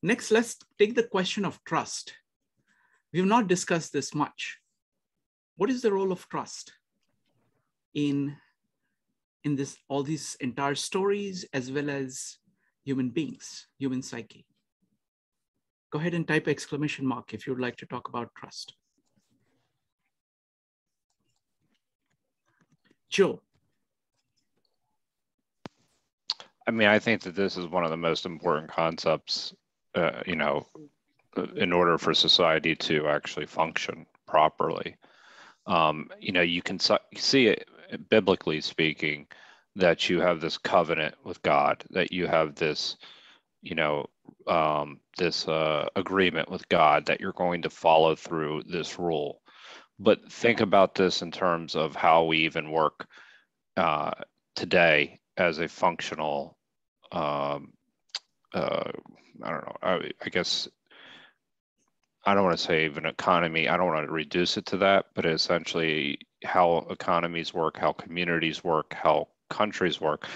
Next, let's take the question of trust. We've not discussed this much. What is the role of trust in all these entire stories, as well as human beings, human psyche? Go ahead and type exclamation mark if you'd like to talk about trust. Joe. I mean, I think that this is one of the most important concepts, in order for society to actually function properly. You can see it biblically speaking, that you have this covenant with God, that you have this, agreement with God that you're going to follow through this rule. But think about this in terms of how we even work today as a functional, I don't know, I guess, I don't want to say even economy, I don't want to reduce it to that, but essentially how economies work, how communities work, how countries work.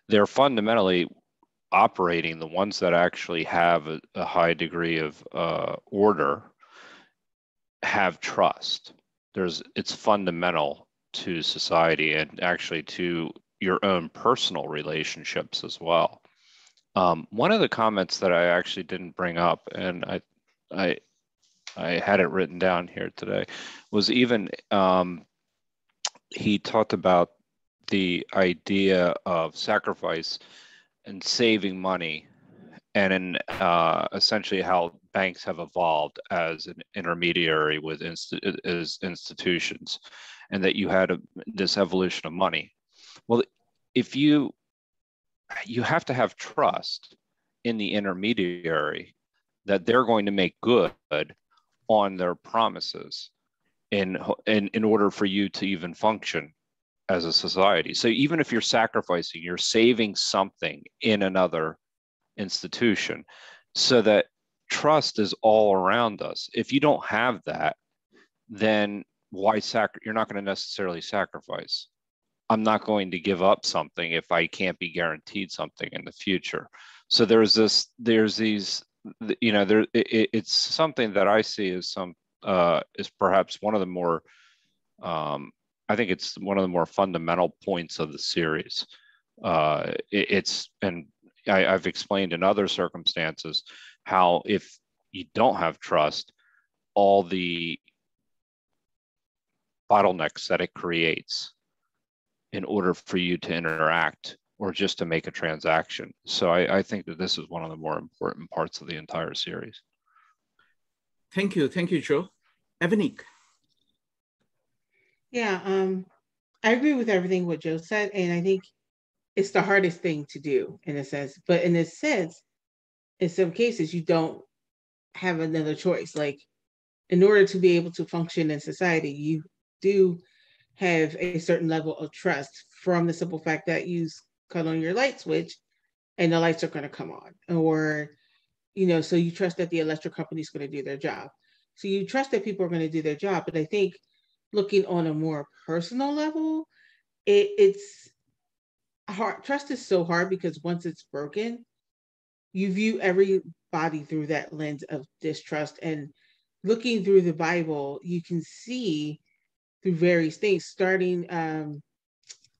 They're fundamentally operating, the ones that actually have a high degree of order have trust. It's fundamental to society and actually to your own personal relationships as well. One of the comments that I actually didn't bring up, and I had it written down here today, was even he talked about the idea of sacrifice and saving money, and in essentially how banks have evolved as an intermediary with institutions, and that you had this evolution of money. Well, if you have to have trust in the intermediary that they're going to make good on their promises in order for you to even function as a society. So even if you're sacrificing, you're saving something in another institution, so that trust is all around us. If you don't have that, then why you're not going to necessarily sacrifice. I'm not going to give up something if I can't be guaranteed something in the future. So it's something that I see as is perhaps one of the more, I think it's one of the more fundamental points of the series. I've explained in other circumstances how if you don't have trust, all the bottlenecks that it creates in order for you to interact or just to make a transaction. So I think that this is one of the more important parts of the entire series. Thank you, Joe. Evanik. Yeah, I agree with everything what Joe said, and I think it's the hardest thing to do in a sense. But in a sense, in some cases, you don't have another choice. Like, in order to be able to function in society, you do have a certain level of trust from the simple fact that you cut on your light switch and the lights are going to come on, or so you trust that the electric company is going to do their job. So you trust that people are going to do their job. But I think looking on a more personal level, it's hard. Trust is so hard because once it's broken, you view everybody through that lens of distrust. And looking through the Bible, you can see through various things, starting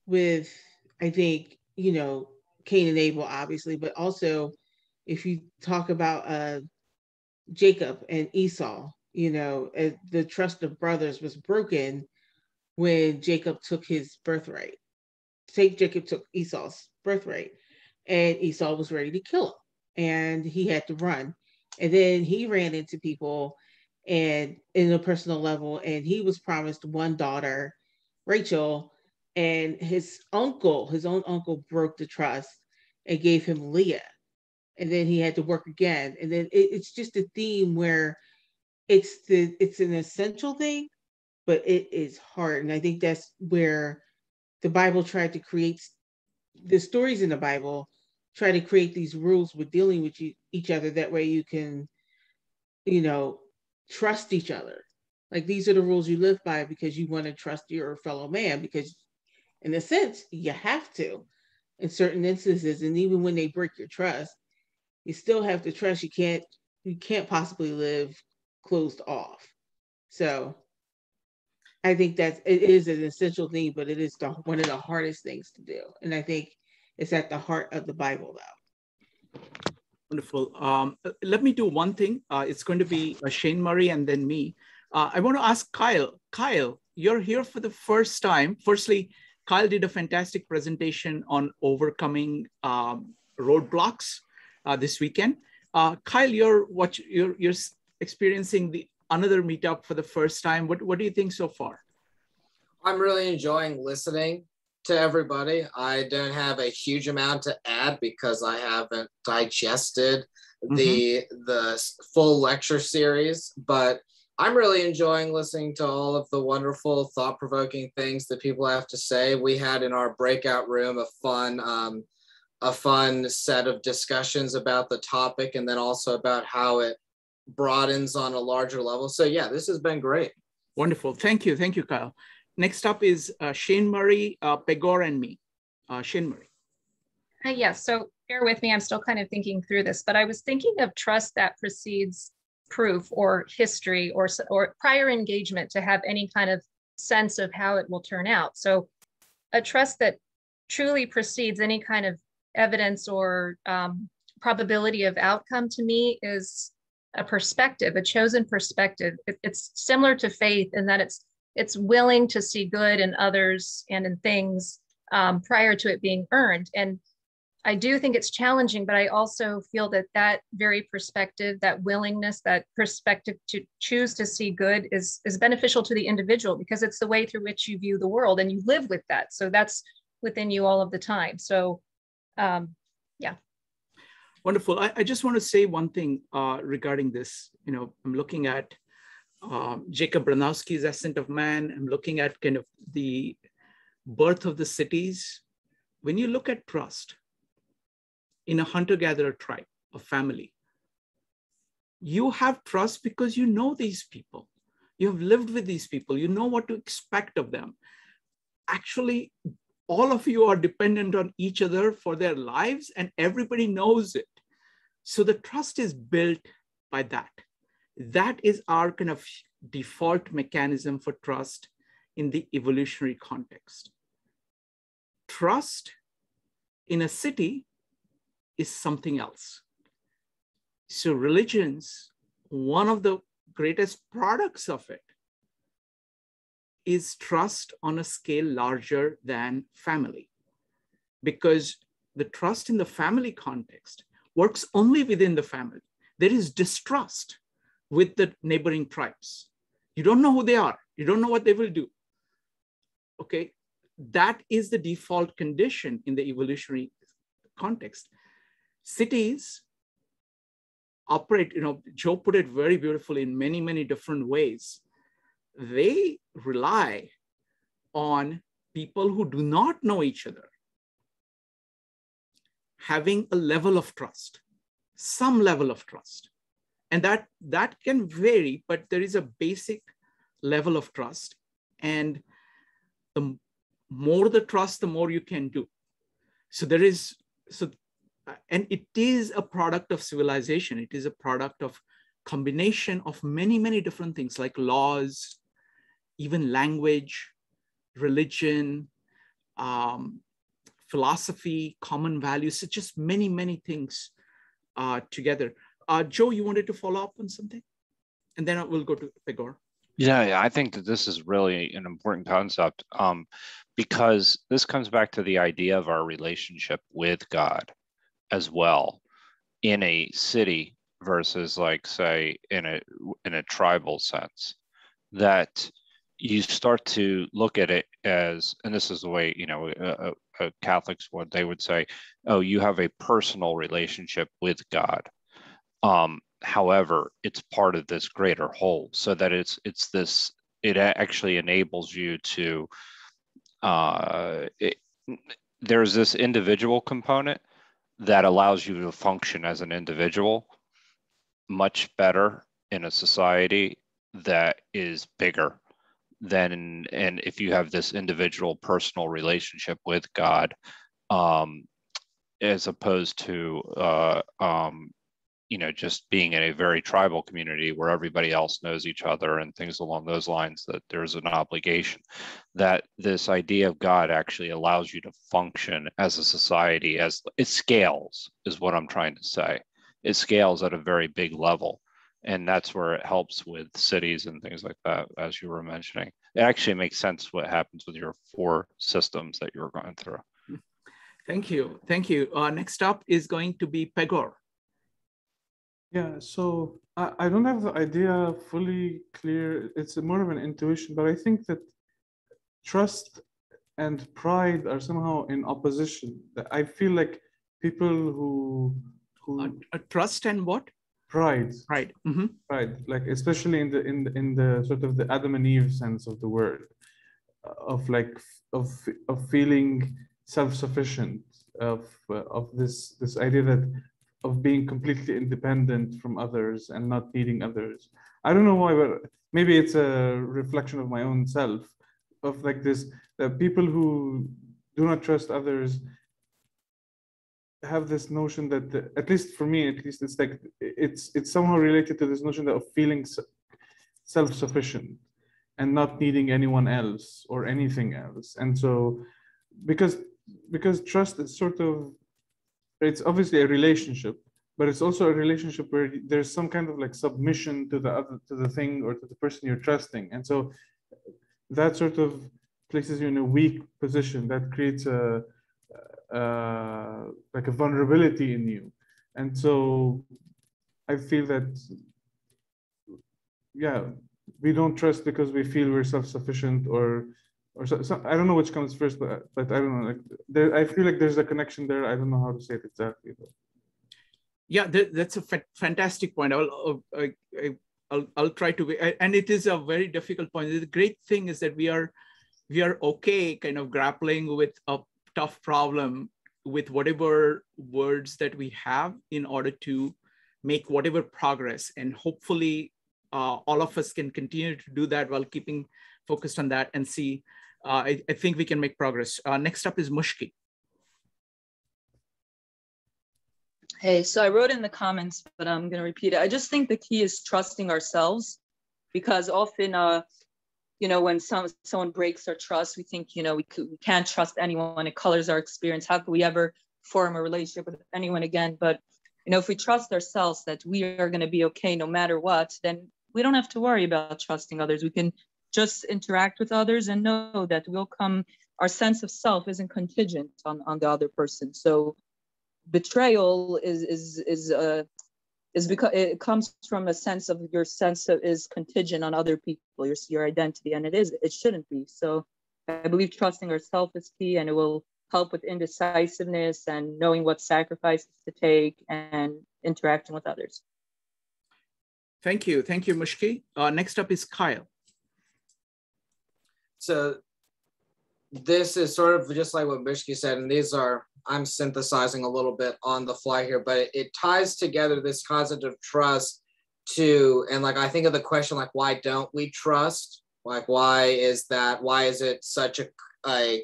with, I think, Cain and Abel, obviously, but also if you talk about Jacob and Esau, the trust of brothers was broken when Jacob took his birthright. Jacob took Esau's birthright, and Esau was ready to kill him, and he had to run. And then he ran into people and in a personal level, and he was promised one daughter, Rachel, and his own uncle broke the trust and gave him Leah. And then he had to work again. And then it's just a theme where it's an essential thing, but it is hard. And I think that's where the Bible tried to create, the stories in the Bible try to create these rules with dealing with each other. That way you can, trust each other. Like, these are the rules you live by because you want to trust your fellow man, because in a sense, you have to in certain instances. And even when they break your trust, you still have to trust. You can't possibly live closed off. So I think that it is an essential thing, but it is one of the hardest things to do. And I think it's at the heart of the Bible, though. Wonderful. Let me do one thing. It's going to be Shane Murray and then me. I want to ask Kyle. Kyle, you're here for the first time. Firstly, Kyle did a fantastic presentation on overcoming roadblocks this weekend. Kyle, you're experiencing another meetup for the first time. What do you think so far? I'm really enjoying listening to everybody. I don't have a huge amount to add because I haven't digested the full lecture series, but I'm really enjoying listening to all of the wonderful, thought-provoking things that people have to say. We had in our breakout room a fun set of discussions about the topic, and then also about how it broadens on a larger level. So yeah, this has been great. Wonderful. Thank you, Kyle. Next up is Shane Murray, Pegor, and me. Shane Murray. Yes, so bear with me. I'm still kind of thinking through this, but I was thinking of trust that precedes proof or history or prior engagement to have any kind of sense of how it will turn out. So a trust that truly precedes any kind of evidence or probability of outcome to me is a perspective, a chosen perspective. It's similar to faith in that it's willing to see good in others and in things prior to it being earned. And I do think it's challenging, but I also feel that very perspective, that willingness, that perspective to choose to see good is beneficial to the individual because it's the way through which you view the world and you live with that. So that's within you all of the time. So yeah. Wonderful. I just want to say one thing regarding this. I'm looking at Jacob Branowski's Ascent of Man. I'm looking at kind of the birth of the cities. When you look at trust in a hunter-gatherer tribe, a family, you have trust because you know these people. You have lived with these people. You know what to expect of them. Actually, all of you are dependent on each other for their lives, and everybody knows it. So the trust is built by that. That is our kind of default mechanism for trust in the evolutionary context. Trust in a city is something else. So religions, one of the greatest products of it is trust on a scale larger than family, because the trust in the family context works only within the family. There is distrust with the neighboring tribes. You don't know who they are. You don't know what they will do. Okay, that is the default condition in the evolutionary context. Cities operate, Joe put it very beautifully in many, many different ways. They rely on people who do not know each other having a level of trust, some level of trust. And that can vary, but there is a basic level of trust. And the more the trust, the more you can do. And it is a product of civilization. It is a product of combination of many, many different things like laws, even language, religion, philosophy, common values. So just many, many things together. Joe, you wanted to follow up on something? And then we'll go to Pegor. Yeah, I think that this is really an important concept because this comes back to the idea of our relationship with God as well in a city versus, like, say, in a tribal sense, that you start to look at it as, and this is the way, Catholics they would say, oh, you have a personal relationship with God. However, it's part of this greater whole, so that it actually enables you to, there's this individual component that allows you to function as an individual much better in a society that is bigger than, and if you have this individual personal relationship with God, as opposed to just being in a very tribal community where everybody else knows each other and things along those lines, that there's an obligation. That this idea of God actually allows you to function as a society, as it scales, is what I'm trying to say. It scales at a very big level. And that's where it helps with cities and things like that, as you were mentioning. It actually makes sense what happens with your 4 systems that you're going through. Thank you. Thank you. Next up is going to be Pegor. Yeah, so I don't have the idea fully clear. It's more of an intuition, but I think that trust and pride are somehow in opposition. I feel like people who Trust and what? Pride. Pride. Mm-hmm. Pride, like especially in the sort of the Adam and Eve sense of the word, of feeling self-sufficient, of this idea that of being completely independent from others and not needing others. I don't know why, but maybe it's a reflection of my own self, of like this, that people who do not trust others have this notion that, at least for me, at least it's like, it's somehow related to this notion of feeling self-sufficient and not needing anyone else or anything else. And so, because trust is sort of, it's obviously a relationship, but it's also a relationship where there's some kind of like submission to the thing or to the person you're trusting. And so that sort of places you in a weak position that creates like a vulnerability in you. And so I feel that, yeah, we don't trust because we feel we're self-sufficient or so, I don't know which comes first, but I don't know. Like I feel like there's a connection there. I don't know how to say it exactly, though. Yeah, that's a fantastic point. I'll try to be, and it is a very difficult point. The great thing is that we are okay kind of grappling with a tough problem with whatever words that we have in order to make whatever progress. And hopefully all of us can continue to do that while keeping focused on that and see, I think we can make progress. Next up is Mushki. Hey, so I wrote in the comments, but I'm going to repeat it. I just think the key is trusting ourselves, because often, when someone breaks our trust, we think, we can't trust anyone. It colors our experience. How could we ever form a relationship with anyone again? But, if we trust ourselves that we are going to be okay no matter what, then we don't have to worry about trusting others. We can just interact with others and know that our sense of self isn't contingent on the other person. So betrayal is because it comes from a sense of your sense of is contingent on other people, your identity, and it shouldn't be. So I believe trusting ourselves is key, and it will help with indecisiveness and knowing what sacrifices to take and interacting with others. Thank you, Mushki. Next up is Kyle. So this is sort of just like what Mushki said, and I'm synthesizing a little bit on the fly here, but it ties together this concept of trust and like, I think of the question, like, why don't we trust? Like, why is it such a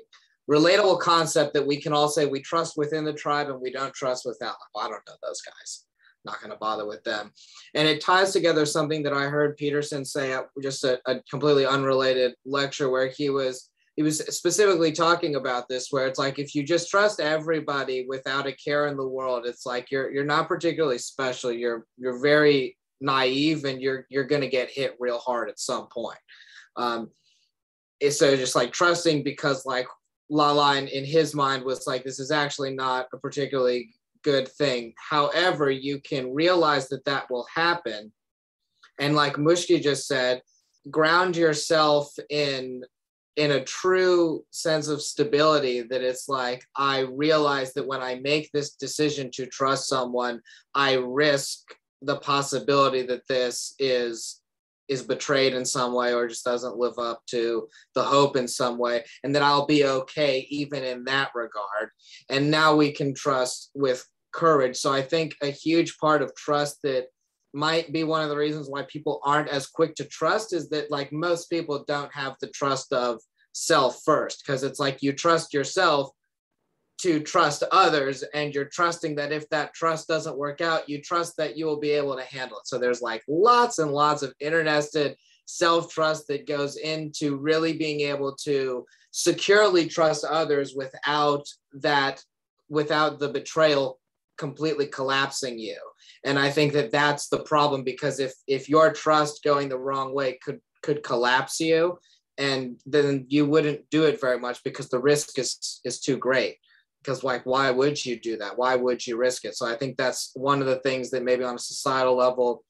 relatable concept that we can all say we trust within the tribe and we don't trust without? Like, well, I don't know those guys. Not going to bother with them. And it ties together something that I heard Peterson say at just a completely unrelated lecture, where he was specifically talking about this, where it's like, if you just trust everybody without a care in the world, it's like you're not particularly special. You're very naive, and you're going to get hit real hard at some point. So just like trusting, because like Lala in his mind was like, this is actually not a particularly good thing. However, you can realize that will happen. And like Mushki just said, ground yourself in a true sense of stability, that it's like, I realize that when I make this decision to trust someone, I risk the possibility that this is betrayed in some way, or just doesn't live up to the hope in some way, and that I'll be okay even in that regard. And now we can trust with courage. So I think a huge part of trust that might be one of the reasons why people aren't as quick to trust is that, like, most people don't have the trust of self first, because it's like you trust yourself to trust others, and you're trusting that if that trust doesn't work out, you trust that you will be able to handle it. So there's like lots and lots of internested self-trust that goes into really being able to securely trust others without the betrayal completely collapsing you. And I think that that's the problem, because if your trust going the wrong way could collapse you, and then you wouldn't do it very much because the risk is too great. Because like, why would you do that? Why would you risk it? So I think that's one of the things that maybe on a societal level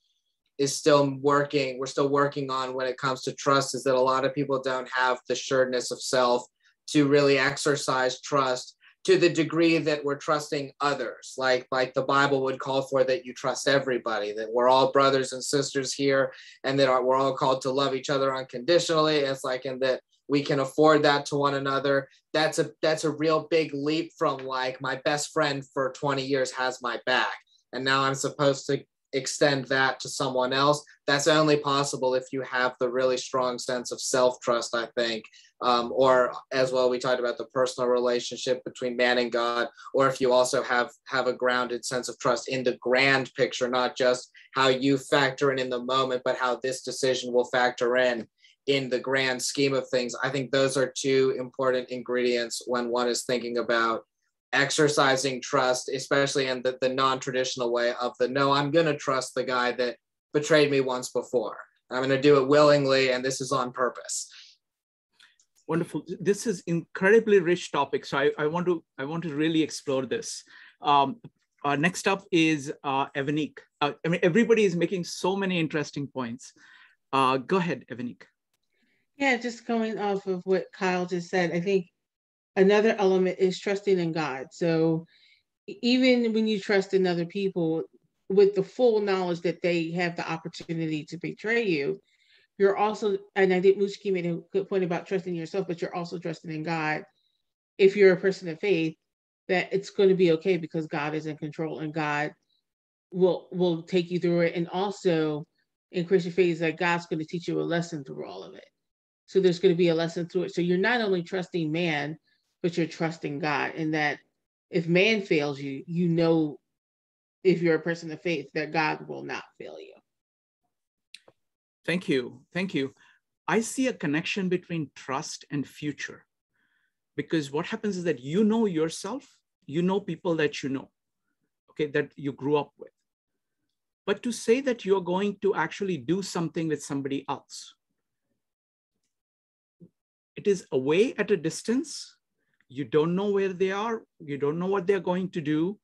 is still working. We're still working on when it comes to trust, is that a lot of people don't have the sureness of self to really exercise trust to the degree that we're trusting others. Like the Bible would call for, that you trust everybody, that we're all brothers and sisters here, and that we're all called to love each other unconditionally. It's like, and that we can afford that to one another. That's a real big leap from like, my best friend for 20 years has my back, and now I'm supposed to extend that to someone else. That's only possible if you have the really strong sense of self-trust, I think. Or as well, we talked about the personal relationship between man and God, or if you also have a grounded sense of trust in the grand picture, not just how you factor in the moment, but how this decision will factor in the grand scheme of things. I think those are two important ingredients when one is thinking about exercising trust, especially in the non-traditional way of no, I'm going to trust the guy that betrayed me once before. I'm going to do it willingly, and this is on purpose. Wonderful. This is incredibly rich topic. So I want to really explore this. Next up is Evanique. I mean, everybody is making so many interesting points. Go ahead, Evanique. Yeah, just going off of what Kyle just said, I think another element is trusting in God. So even when you trust in other people with the full knowledge that they have the opportunity to betray you, you're also, and I think Mushki made a good point about trusting yourself, but you're also trusting in God. If you're a person of faith, that it's going to be okay because God is in control and God will take you through it. And also in Christian faith, that God's going to teach you a lesson through all of it. So there's going to be a lesson through it. So you're not only trusting man, but you're trusting God. And that if man fails you, you know, if you're a person of faith, that God will not fail you. Thank you. Thank you. I see a connection between trust and future, because what happens is that you know yourself, you know people that you know, okay, that you grew up with. But to say that you're going to actually do something with somebody else, it is away at a distance. You don't know where they are. You don't know what they're going to do.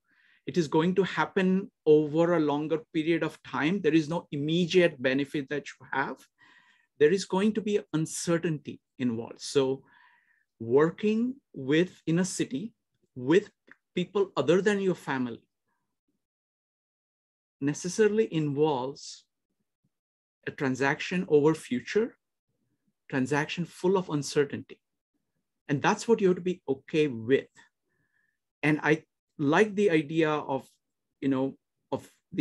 It is going to happen over a longer period of time. There is no immediate benefit that you have. There is going to be uncertainty involved. So working in a city with people other than your family necessarily involves a transaction over future, transaction full of uncertainty. And that's what you have to be okay with. And I like the idea of,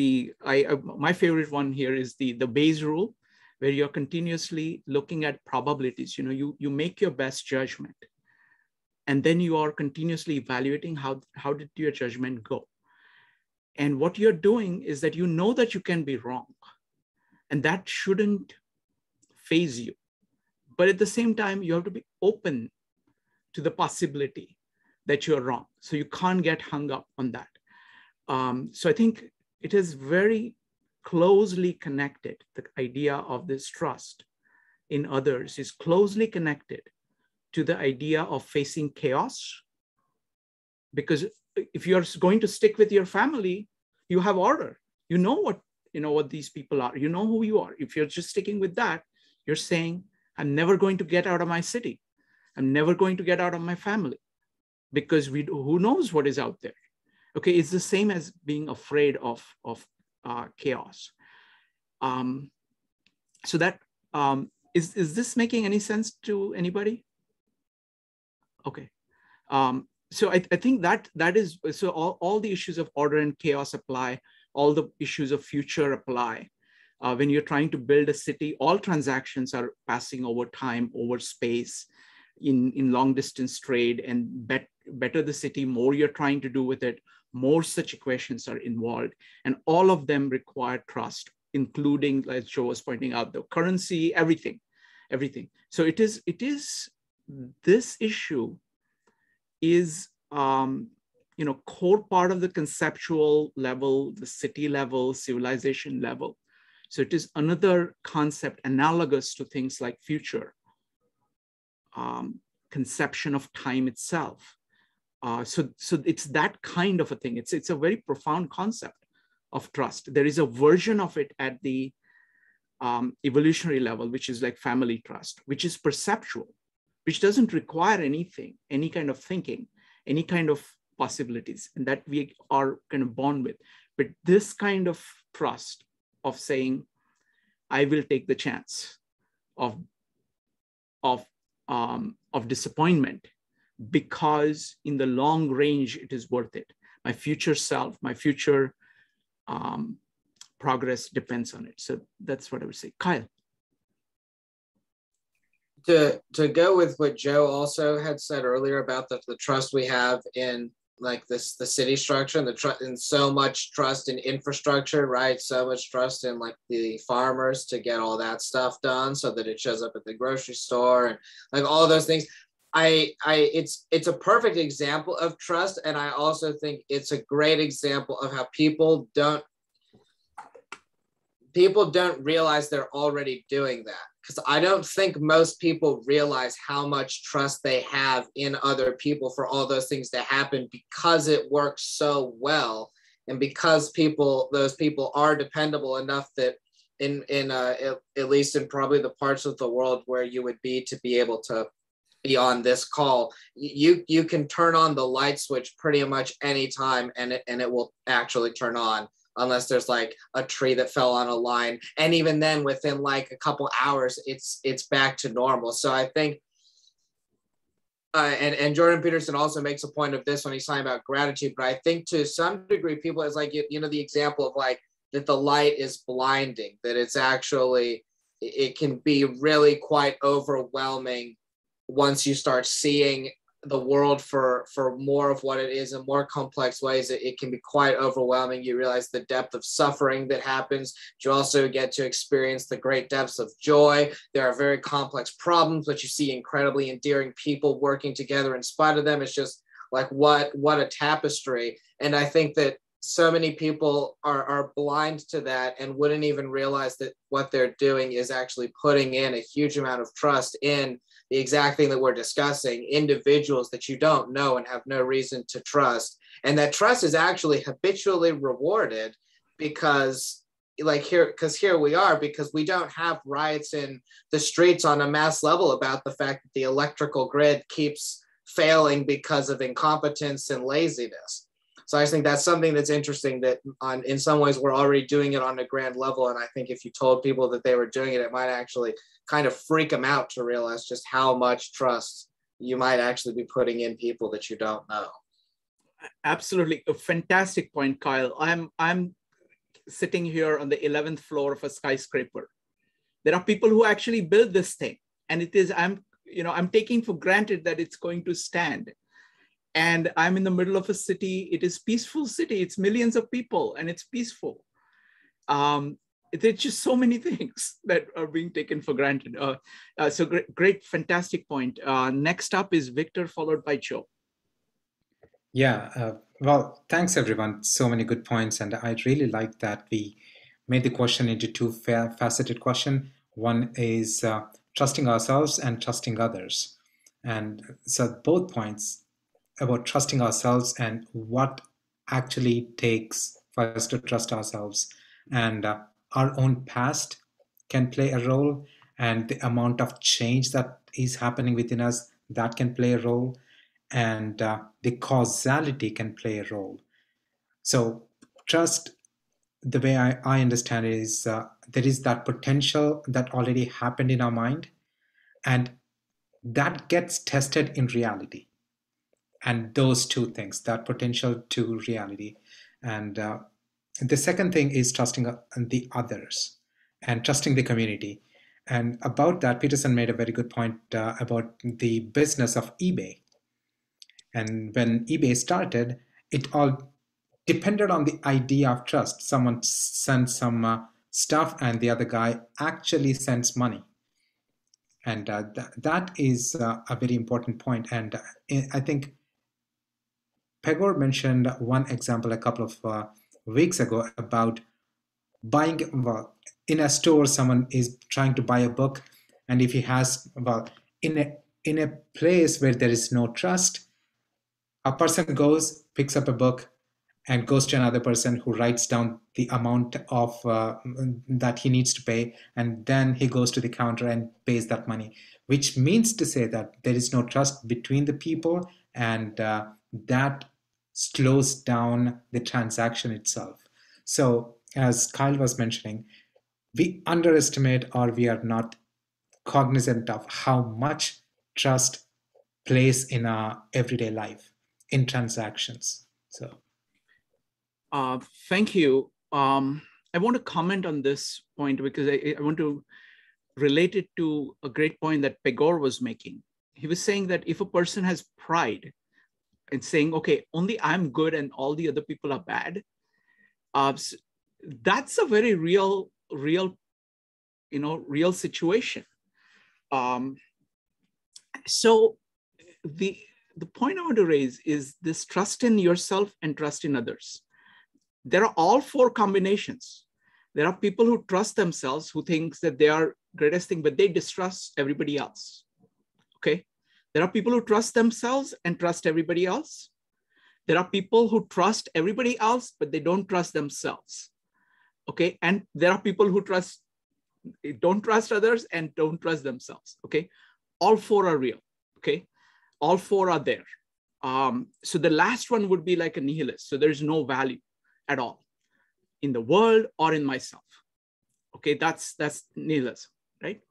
my favorite one here is the Bayes rule, where you're continuously looking at probabilities. You make your best judgment, and then you are continuously evaluating how did your judgment go. And what you're doing is that you know that you can be wrong, and that shouldn't faze you. But at the same time, you have to be open to the possibility that you're wrong. So you can't get hung up on that. So I think it is very closely connected. The idea of this trust in others is closely connected to the idea of facing chaos. Because if you're going to stick with your family, you have order. You know what these people are. You know who you are. If you're just sticking with that, you're saying, I'm never going to get out of my city. I'm never going to get out of my family, because who knows what is out there. Okay, it's the same as being afraid of chaos. So that is this making any sense to anybody? Okay. So I think that is, so all the issues of order and chaos apply. All the issues of future apply. When you're trying to build a city, all transactions are passing over time, over space, in long distance trade, and better the city, more you're trying to do with it, more such equations are involved. And all of them require trust, including, as Joe was pointing out, the currency, everything. So it is this issue is, core part of the conceptual level, the city level, civilization level. So it is another concept analogous to things like future, conception of time itself. So it's that kind of a thing. It's a very profound concept of trust. There is a version of it at the evolutionary level, which is like family trust, which is perceptual, which doesn't require anything, any kind of thinking, any kind of possibilities, and that we are kind of born with. But this kind of trust of saying, I will take the chance of disappointment, because in the long range, it is worth it. My future self, my future progress depends on it. So that's what I would say. Kyle. To go with what Joe also had said earlier about the trust we have in like the city structure, and so much trust in infrastructure, right? So much trust in like the farmers to get all that stuff done so that it shows up at the grocery store and like all those things. It's a perfect example of trust, and I also think it's a great example of how people don't realize they're already doing that. Because I don't think most people realize how much trust they have in other people for all those things to happen, because it works so well, and because those people are dependable enough that at least in probably the parts of the world where you would be to be able to be on this call, you can turn on the light switch pretty much anytime and it will actually turn on, unless there's like a tree that fell on a line. And even then, within like a couple hours, it's back to normal. So I think, and Jordan Peterson also makes a point of this when he's talking about gratitude, but I think to some degree, people, it's like, the example of like, that the light is blinding, that it's actually, it can be really quite overwhelming once you start seeing the world for more of what it is in more complex ways. It can be quite overwhelming. You realize the depth of suffering that happens. You also get to experience the great depths of joy. There are very complex problems, but you see incredibly endearing people working together in spite of them. It's just like, what a tapestry. And I think that so many people are blind to that and wouldn't even realize that what they're doing is actually putting in a huge amount of trust in the exact thing that we're discussing, individuals that you don't know and have no reason to trust. And that trust is actually habitually rewarded because here we are, because we don't have riots in the streets on a mass level about the fact that the electrical grid keeps failing because of incompetence and laziness. So I just think that's something that's interesting, that in some ways we're already doing it on a grand level. And I think if you told people that they were doing it, it might actually kind of freak them out to realize just how much trust you might actually be putting in people that you don't know. Absolutely. A fantastic point, Kyle. I'm sitting here on the 11th floor of a skyscraper. There are people who actually build this thing, and I'm taking for granted that it's going to stand. And I'm in the middle of a city. It is peaceful city. It's millions of people and it's peaceful. There's just so many things that are being taken for granted. So great, fantastic point. Next up is Victor, followed by Joe. Yeah, well, thanks everyone. So many good points. And I really like that we made the question into two faceted question. One is trusting ourselves and trusting others. And so both points about trusting ourselves and what actually takes for us to trust ourselves. And our own past can play a role, and the amount of change that is happening within us, that can play a role, and the causality can play a role. So trust, the way I understand it, is there is that potential that already happened in our mind, and that gets tested in reality. And those two things, that potential to reality. And the second thing is trusting the others and trusting the community. And about that, Peterson made a very good point about the business of eBay. And when eBay started, it all depended on the idea of trust. Someone sends some stuff and the other guy actually sends money. And that is a very important point. And I think Pegor mentioned one example a couple of weeks ago about buying, well, in a store, someone is trying to buy a book. And if he has, well, in a place where there is no trust, a person goes, picks up a book, and goes to another person who writes down the amount of that he needs to pay, and then he goes to the counter and pays that money, which means to say that there is no trust between the people, and that slows down the transaction itself. So as Kyle was mentioning, we underestimate, or we are not cognizant of how much trust plays in our everyday life, in transactions. So thank you. I want to comment on this point because I want to relate it to a great point that Pegor was making. He was saying that if a person has pride and saying, okay, only I'm good and all the other people are bad, that's a very real situation. So the point I want to raise is this trust in yourself and trust in others. There are all four combinations. There are people who trust themselves, who think that they are greatest thing, but they distrust everybody else. Okay. There are people who trust themselves and trust everybody else. There are people who trust everybody else, but they don't trust themselves. Okay. And there are people who don't trust others and don't trust themselves. Okay. All four are real. Okay. All four are there. So the last one would be like a nihilist. So there's no value at all in the world or in myself. Okay, that's nihilism, right?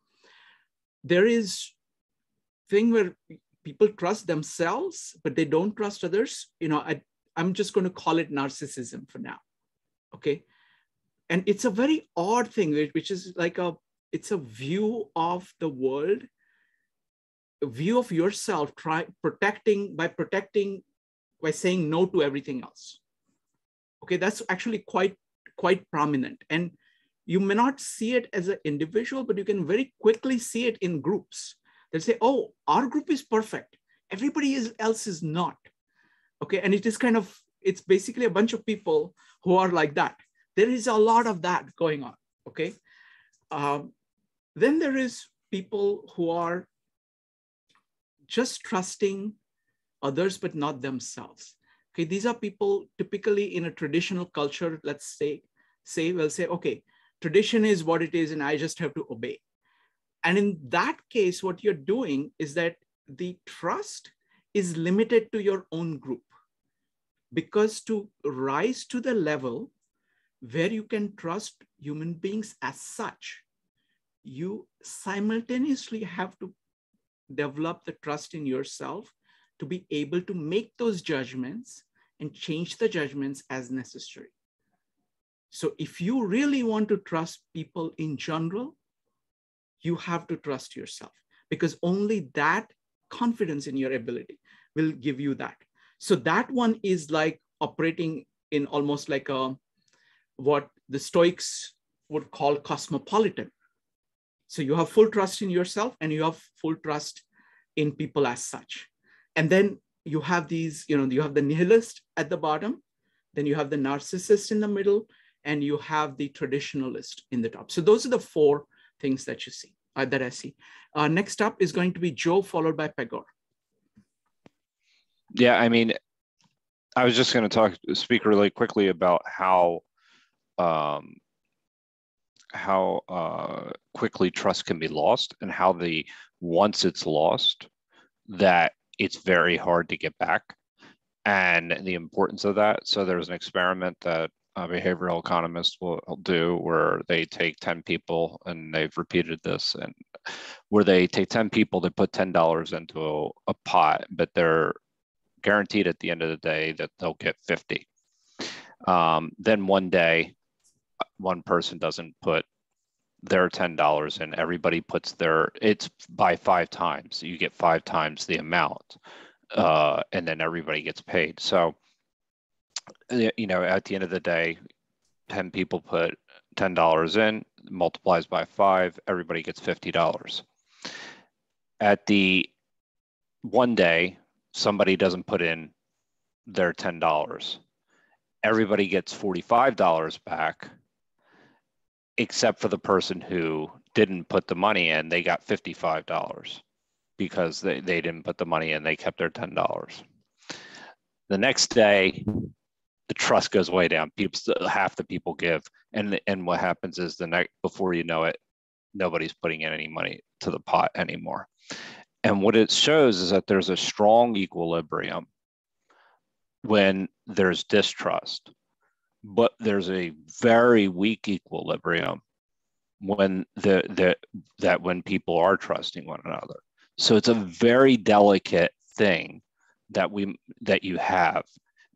There is thing where people trust themselves, but they don't trust others. I'm just going to call it narcissism for now. Okay, and it's a very odd thing, which is like it's a view of the world, a view of yourself, by saying no to everything else. Okay, that's actually quite prominent. And you may not see it as an individual, but you can very quickly see it in groups. They'll say, oh, our group is perfect. Everybody else is not. Okay, and it's basically a bunch of people who are like that. There is a lot of that going on, okay? Then there is people who are just trusting others, but not themselves. Okay, these are people typically in a traditional culture, let's say, we'll say, okay, tradition is what it is and I just have to obey. And in that case, what you're doing is that the trust is limited to your own group. Because to rise to the level where you can trust human beings as such, you simultaneously have to develop the trust in yourself to be able to make those judgments and change the judgments as necessary. So if you really want to trust people in general, you have to trust yourself, because only that confidence in your ability will give you that. So that one is like operating in almost like what the Stoics would call cosmopolitan. So you have full trust in yourself and you have full trust in people as such. And then you have these, you have the nihilist at the bottom, then you have the narcissist in the middle, and you have the traditionalist in the top. So those are the four things that you see, that I see. Next up is going to be Joe, followed by Pegor. Yeah, I mean, I was just going to speak really quickly about how quickly trust can be lost, and how once it's lost, that it's very hard to get back, and the importance of that. So there was an experiment that behavioral economists will do where they take 10 people, and they've repeated this, and where they take 10 people, they put $10 into a pot, but they're guaranteed at the end of the day that they'll get 50. Then one day, one person doesn't put their $10 in, everybody puts it's by 5 times. You get 5 times the amount. and then everybody gets paid. So, you know, at the end of the day, 10 people put $10 in, multiplies by 5, everybody gets $50. At the one day, somebody doesn't put in their $10. Everybody gets $45 back, except for the person who didn't put the money in. They got $55 because they didn't put the money in. They kept their $10. The next day, the trust goes way down. Half the people give, and what happens is before you know it, nobody's putting in any money to the pot anymore. And what it shows is that there's a strong equilibrium when there's distrust, but there's a very weak equilibrium when when people are trusting one another. So it's a very delicate thing that you have,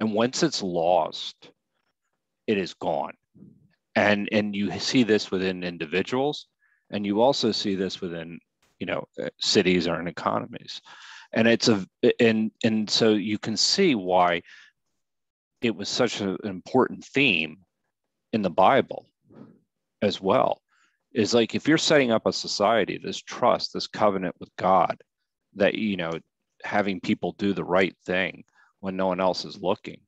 and once it's lost, it is gone. And you see this within individuals, and you also see this within, you know, cities or in economies. And and so you can see why it was such an important theme in the Bible as well. Is like, if you're setting up a society, this trust, this covenant with God, that, you know, having people do the right thing when no one else is looking.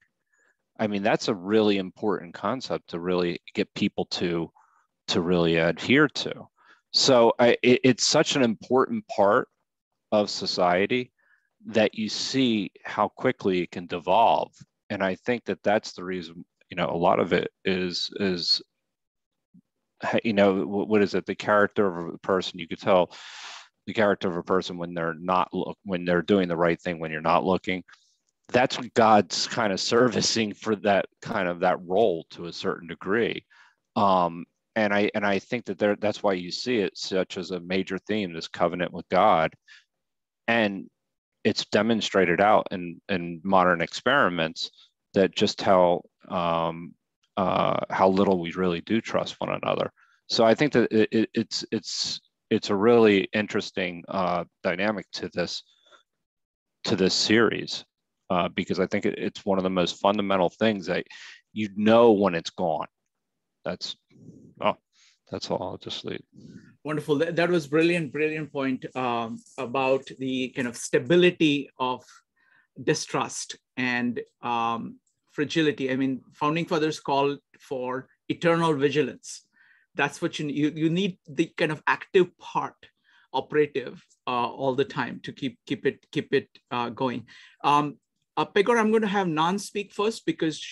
I mean, that's a really important concept to really get people to really adhere to. So it's such an important part of society that you see how quickly it can devolve. And I think that that's the reason, you know, a lot of it is, you know, what is it? The character of a person. You could tell the character of a person when when they're doing the right thing, when you're not looking. That's what God's kind of servicing for that kind of that role to a certain degree. And I think that that's why you see it such as a major theme, this covenant with God. And it's demonstrated out in modern experiments that just how little we really do trust one another. So I think that it's a really interesting dynamic to this series, because I think it's one of the most fundamental things that you know when it's gone. That's all. I'll just leave. Wonderful. That was brilliant point about the kind of stability of distrust and fragility. I mean, founding fathers called for eternal vigilance. That's what you need, the kind of active part operative all the time to keep it going. Pegor, I'm going to have Nan speak first because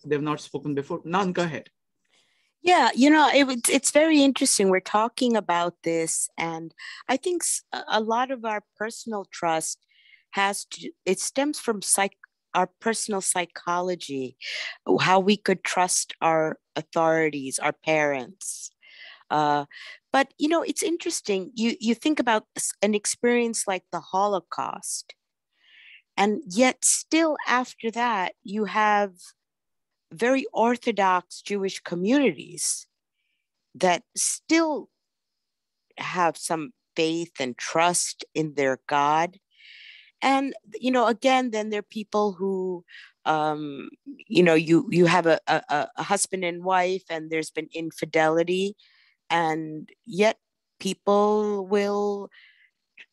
they've not spoken before. Nan, go ahead. Yeah, you know, it's very interesting. We're talking about this, and I think a lot of our personal trust it stems from our personal psychology, how we could trust our authorities, our parents. But, you know, it's interesting. You think about an experience like the Holocaust, and yet still after that, you have very Orthodox Jewish communities that still have some faith and trust in their God. And, you know, again, then there are people who, you know, you have a husband and wife and there's been infidelity, and yet people will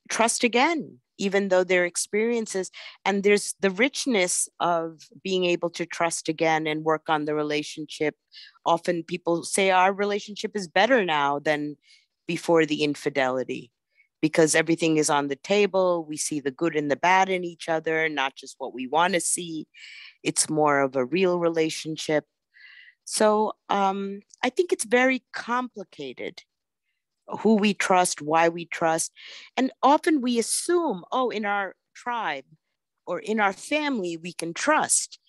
trust again, even though their experiences, and there's the richness of being able to trust again and work on the relationship. Often people say our relationship is better now than before the infidelity, because everything is on the table. We see the good and the bad in each other, not just what we want to see. It's more of a real relationship. So I think it's very complicated, who we trust, why we trust. And often we assume, oh, in our tribe or in our family, we can trust.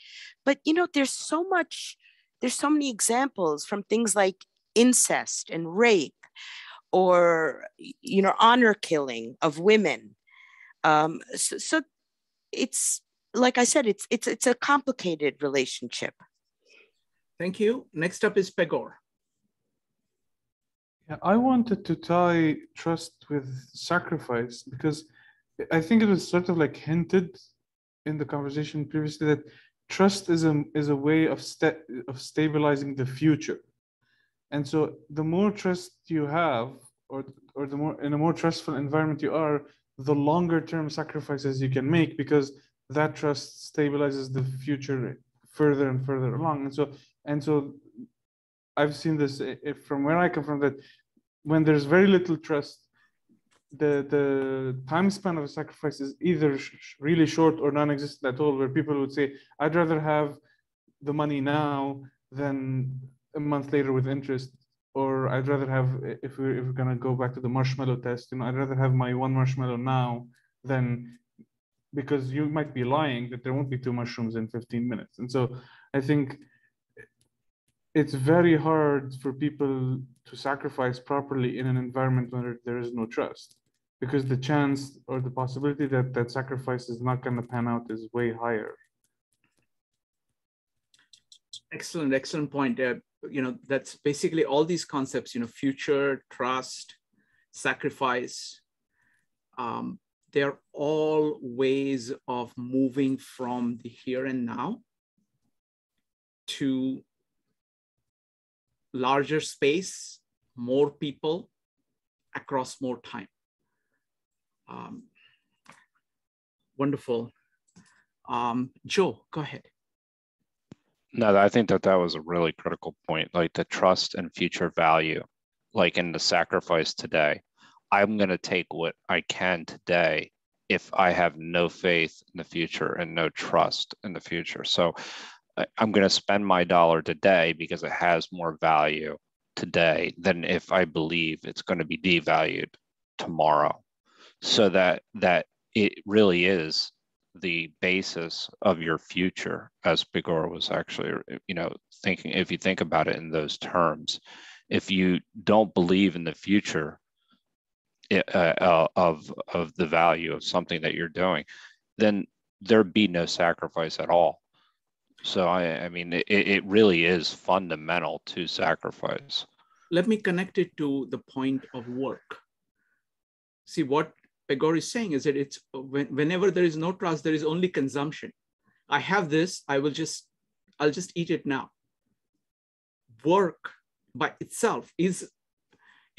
But, you know, there's so many examples, from things like incest and rape, or, you know, honor killing of women. So it's, like I said, it's a complicated relationship. Thank you. Next up is Pegor. Yeah, I wanted to tie trust with sacrifice because I think it was sort of like hinted in the conversation previously that trust is a way of stabilizing the future. And so the more trust you have, or the more in a more trustful environment you are, the longer term sacrifices you can make, because that trust stabilizes the future further and further along. And so I've seen this from where I come from, that when there's very little trust, the time span of a sacrifice is either really short or non-existent at all, where people would say, I'd rather have the money now than a month later with interest, or I'd rather have, if we're gonna go back to the marshmallow test, I'd rather have my one marshmallow now than, because you might be lying that there won't be 2 mushrooms in 15 minutes. And so I think it's very hard for people to sacrifice properly in an environment where there is no trust, because the chance or the possibility that that sacrifice is not going to pan out is way higher. Excellent point. That's basically all these concepts, future, trust, sacrifice. They're all ways of moving from the here and now to larger space, more people, across more time. Wonderful. Joe, go ahead. No, I think that was a really critical point, like the trust and future value, like in the sacrifice today. I'm going to take what I can today if I have no faith in the future and no trust in the future. So I'm going to spend my dollar today because it has more value today than if I believe it's going to be devalued tomorrow. So that it really is the basis of your future, as Bigor was actually, thinking, if you think about it in those terms. If you don't believe in the future of the value of something that you're doing, then there'd be no sacrifice at all. So I mean, it really is fundamental to sacrifice. Let me connect it to the point of work. See, what Pegor is saying is that it's whenever there is no trust, there is only consumption. I have this, I'll just eat it now. Work by itself is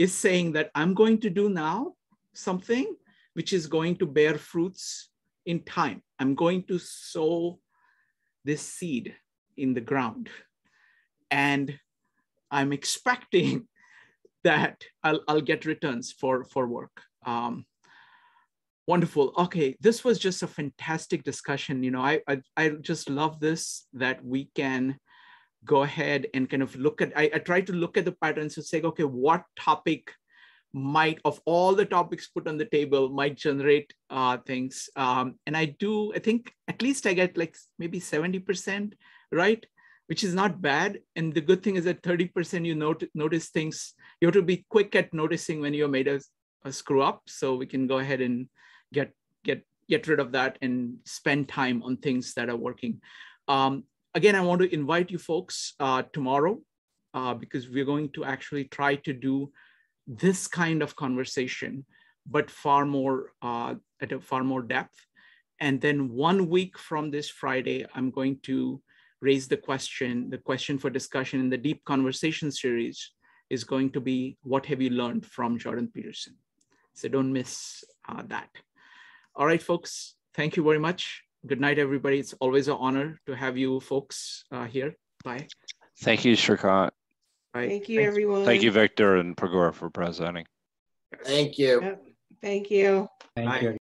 saying that I'm going to do now something which is going to bear fruits in time. I'm going to sow this seed in the ground, and I'm expecting that I'll get returns for work. Wonderful. Okay, this was just a fantastic discussion. I just love this, that we can go ahead and kind of look at, I try to look at the patterns and say, okay, what topic might, of all the topics put on the table, might generate things. And I think at least I get like maybe 70% right, which is not bad. And the good thing is that 30% you notice things. You have to be quick at noticing when you're made a screw up, so we can go ahead and get rid of that and spend time on things that are working. Again, I want to invite you folks tomorrow because we're going to actually try to do this kind of conversation, but far more at a far more depth. And then 1 week from this Friday, I'm going to raise the question for discussion in the Deep Conversation series is going to be, what have you learned from Jordan Peterson? So don't miss that. All right, folks, thank you very much. Good night, everybody. It's always an honor to have you folks here. Bye. Thank you, Shrikant. Bye. Thank you, everyone. Thank you, Victor and Pagora, for presenting. Thank you. Yep. Thank you. Thank Bye. you.